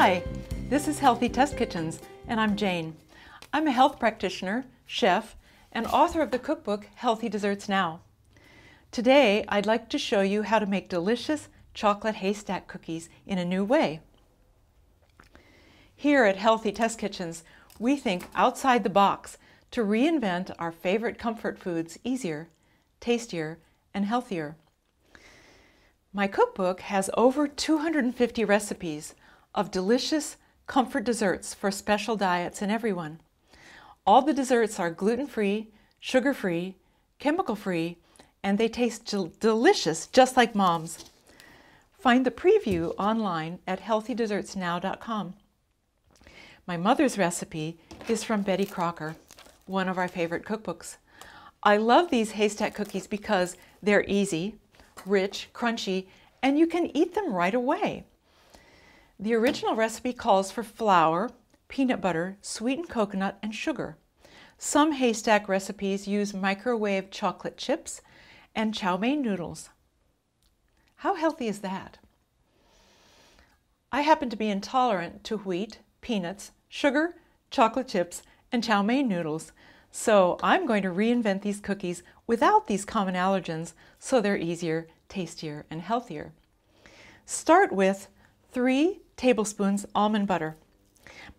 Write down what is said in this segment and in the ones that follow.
Hi, this is Healthy Test Kitchens, and I'm Jane. I'm a health practitioner, chef, and author of the cookbook Healthy Desserts Now. Today, I'd like to show you how to make delicious chocolate haystack cookies in a new way. Here at Healthy Test Kitchens, we think outside the box to reinvent our favorite comfort foods easier, tastier, and healthier. My cookbook has over 250 recipes of delicious comfort desserts for special diets and everyone. All the desserts are gluten-free, sugar-free, chemical-free, and they taste delicious just like Mom's. Find the preview online at healthydessertsnow.com. My mother's recipe is from Betty Crocker, one of our favorite cookbooks. I love these haystack cookies because they're easy, rich, crunchy, and you can eat them right away. The original recipe calls for flour, peanut butter, sweetened coconut, and sugar. Some haystack recipes use microwave chocolate chips and chow mein noodles. How healthy is that? I happen to be intolerant to wheat, peanuts, sugar, chocolate chips, and chow mein noodles, so I'm going to reinvent these cookies without these common allergens so they're easier, tastier, and healthier. Start with 3 tablespoons almond butter.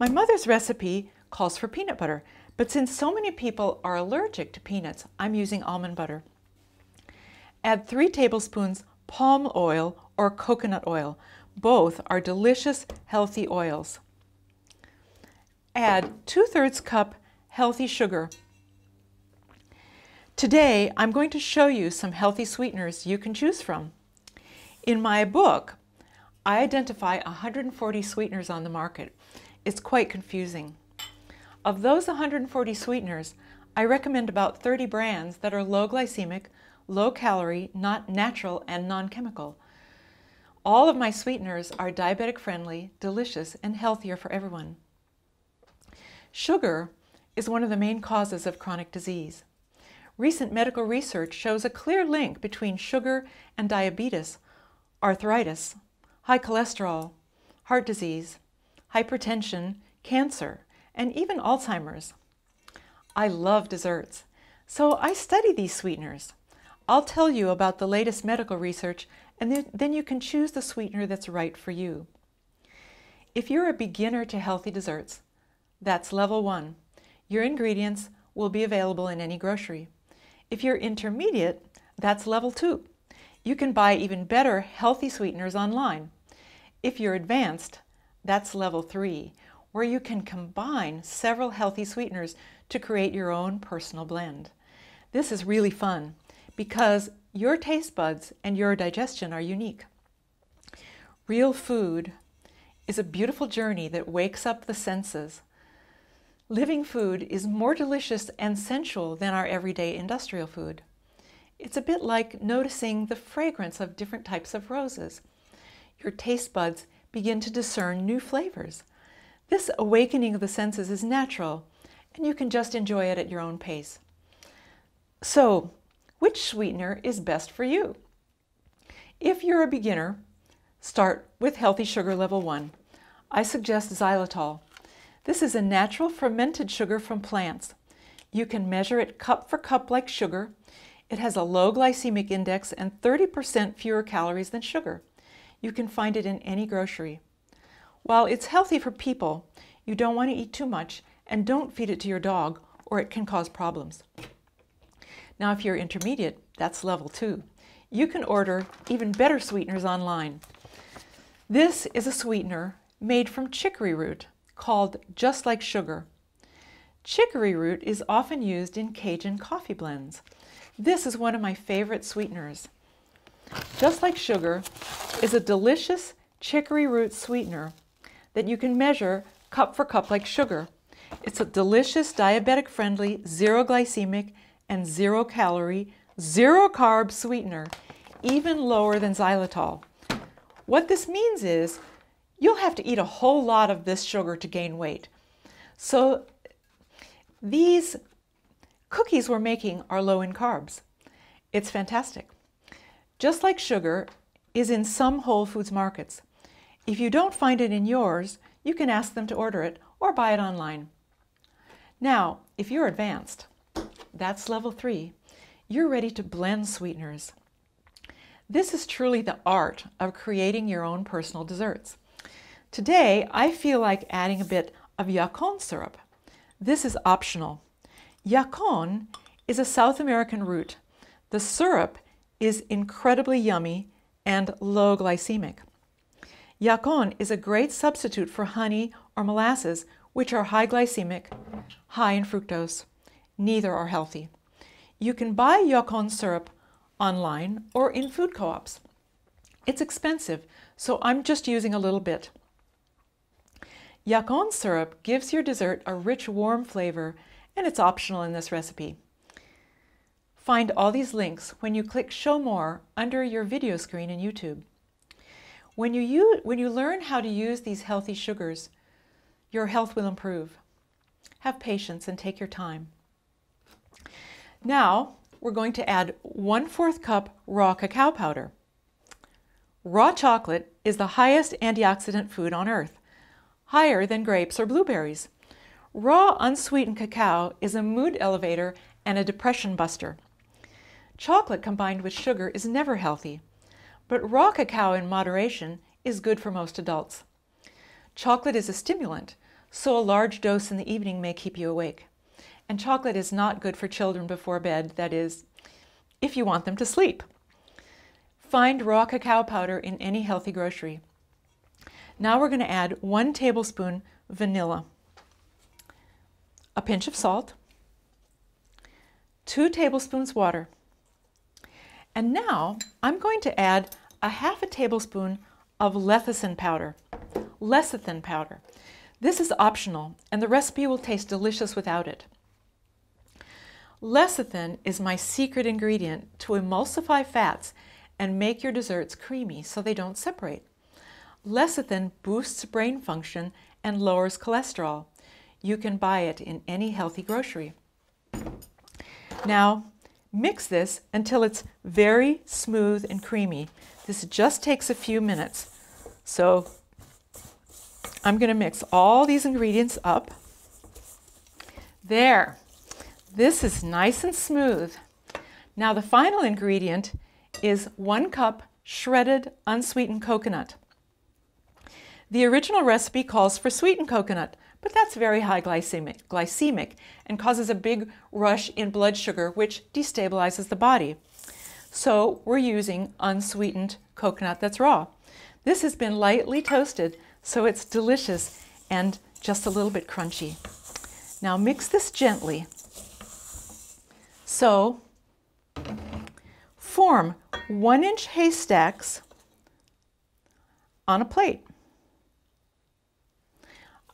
My mother's recipe calls for peanut butter, but since so many people are allergic to peanuts, I'm using almond butter. Add 3 tablespoons palm oil or coconut oil. Both are delicious, healthy oils. Add 2/3 cup healthy sugar. Today, I'm going to show you some healthy sweeteners you can choose from. In my book, I identify 140 sweeteners on the market. It's quite confusing. Of those 140 sweeteners, I recommend about 30 brands that are low glycemic, low calorie, not natural, and non-chemical. All of my sweeteners are diabetic friendly, delicious, and healthier for everyone. Sugar is one of the main causes of chronic disease. Recent medical research shows a clear link between sugar and diabetes, arthritis, high cholesterol, heart disease, hypertension, cancer, and even Alzheimer's. I love desserts, so I study these sweeteners. I'll tell you about the latest medical research, and then you can choose the sweetener that's right for you. If you're a beginner to healthy desserts, that's level 1. Your ingredients will be available in any grocery. If you're intermediate, that's level 2. You can buy even better healthy sweeteners online. If you're advanced, that's level 3, where you can combine several healthy sweeteners to create your own personal blend. This is really fun because your taste buds and your digestion are unique. Real food is a beautiful journey that wakes up the senses. Living food is more delicious and sensual than our everyday industrial food. It's a bit like noticing the fragrance of different types of roses. Your taste buds begin to discern new flavors. This awakening of the senses is natural, and you can just enjoy it at your own pace. So, which sweetener is best for you? If you're a beginner, start with healthy sugar level 1. I suggest xylitol. This is a natural fermented sugar from plants. You can measure it cup for cup like sugar. It has a low glycemic index and 30% fewer calories than sugar. You can find it in any grocery. While it's healthy for people, you don't want to eat too much and don't feed it to your dog or it can cause problems. Now if you're intermediate, that's level 2. You can order even better sweeteners online. This is a sweetener made from chicory root called Just Like Sugar. Chicory root is often used in Cajun coffee blends. This is one of my favorite sweeteners. Just Like Sugar is a delicious chicory root sweetener that you can measure cup for cup like sugar. It's a delicious diabetic friendly, zero glycemic and 0 calorie, 0 carb sweetener, even lower than xylitol. What this means is you'll have to eat a whole lot of this sugar to gain weight. So these cookies we're making are low in carbs. It's fantastic. Just Like Sugar is in some Whole Foods markets. If you don't find it in yours, you can ask them to order it or buy it online. Now, if you're advanced, that's level 3, you're ready to blend sweeteners. This is truly the art of creating your own personal desserts. Today, I feel like adding a bit of yacon syrup. This is optional. Yacon is a South American root. The syrup is incredibly yummy and low glycemic. Yacon is a great substitute for honey or molasses, which are high glycemic, high in fructose. Neither are healthy. You can buy yacon syrup online or in food co-ops. It's expensive, so I'm just using a little bit. Yacon syrup gives your dessert a rich, warm flavor, and it's optional in this recipe. Find all these links when you click Show More under your video screen in YouTube. When you learn how to use these healthy sugars, your health will improve. Have patience and take your time. Now, we're going to add 1/4 cup raw cacao powder. Raw chocolate is the highest antioxidant food on earth, higher than grapes or blueberries. Raw unsweetened cacao is a mood elevator and a depression buster. Chocolate combined with sugar is never healthy, but raw cacao in moderation is good for most adults. Chocolate is a stimulant, so a large dose in the evening may keep you awake. And chocolate is not good for children before bed, that is, if you want them to sleep. Find raw cacao powder in any healthy grocery. Now we're going to add 1 tablespoon vanilla, a pinch of salt, 2 tablespoons water. And now I'm going to add a 1/2 tablespoon of lecithin powder. Lecithin powder. This is optional, and the recipe will taste delicious without it. Lecithin is my secret ingredient to emulsify fats and make your desserts creamy so they don't separate. Lecithin boosts brain function and lowers cholesterol. You can buy it in any healthy grocery. Now, mix this until it's very smooth and creamy. This just takes a few minutes. So I'm going to mix all these ingredients up. There. This is nice and smooth. Now the final ingredient is 1 cup shredded unsweetened coconut. The original recipe calls for sweetened coconut, but that's very high glycemic and causes a big rush in blood sugar, which destabilizes the body. So we're using unsweetened coconut that's raw. This has been lightly toasted, so it's delicious and just a little bit crunchy. Now mix this gently. So form 1-inch haystacks on a plate.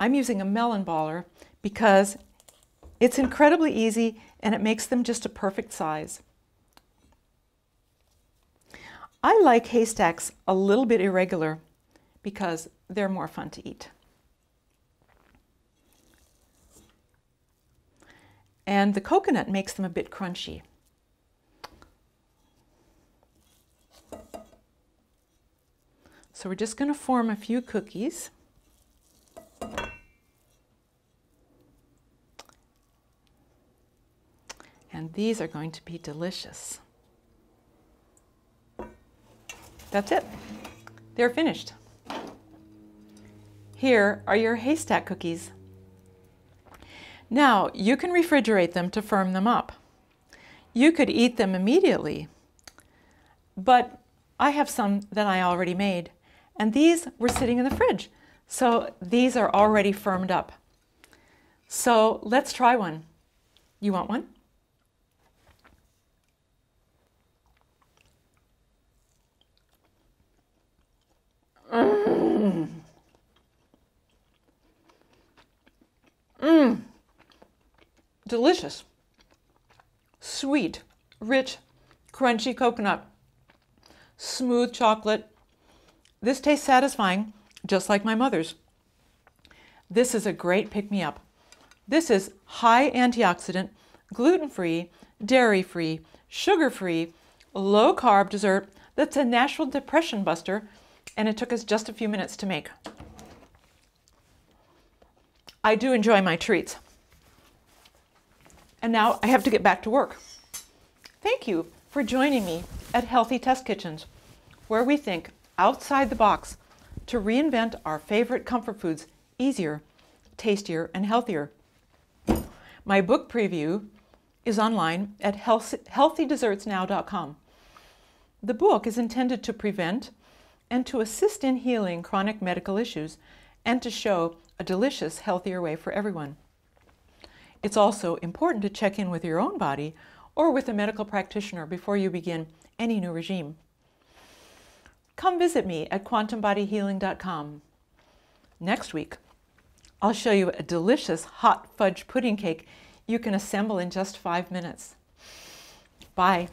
I'm using a melon baller because it's incredibly easy and it makes them just a perfect size. I like haystacks a little bit irregular because they're more fun to eat. And the coconut makes them a bit crunchy. So we're just going to form a few cookies. And these are going to be delicious. That's it. They're finished. Here are your haystack cookies. Now, you can refrigerate them to firm them up. You could eat them immediately, but I have some that I already made, and these were sitting in the fridge, so these are already firmed up. So let's try one. You want one? Mmm. Mmm. Delicious. Sweet, rich, crunchy coconut. Smooth chocolate. This tastes satisfying, just like my mother's. This is a great pick-me-up. This is high antioxidant, gluten-free, dairy-free, sugar-free, low-carb dessert that's a natural depression buster, and it took us just a few minutes to make. I do enjoy my treats. And now I have to get back to work. Thank you for joining me at Healthy Test Kitchens, where we think outside the box to reinvent our favorite comfort foods easier, tastier, and healthier. My book preview is online at healthydessertsnow.com. The book is intended to prevent and to assist in healing chronic medical issues and to show a delicious, healthier way for everyone. It's also important to check in with your own body or with a medical practitioner before you begin any new regime. Come visit me at quantumbodyhealing.com. Next week, I'll show you a delicious hot fudge pudding cake you can assemble in just 5 minutes. Bye.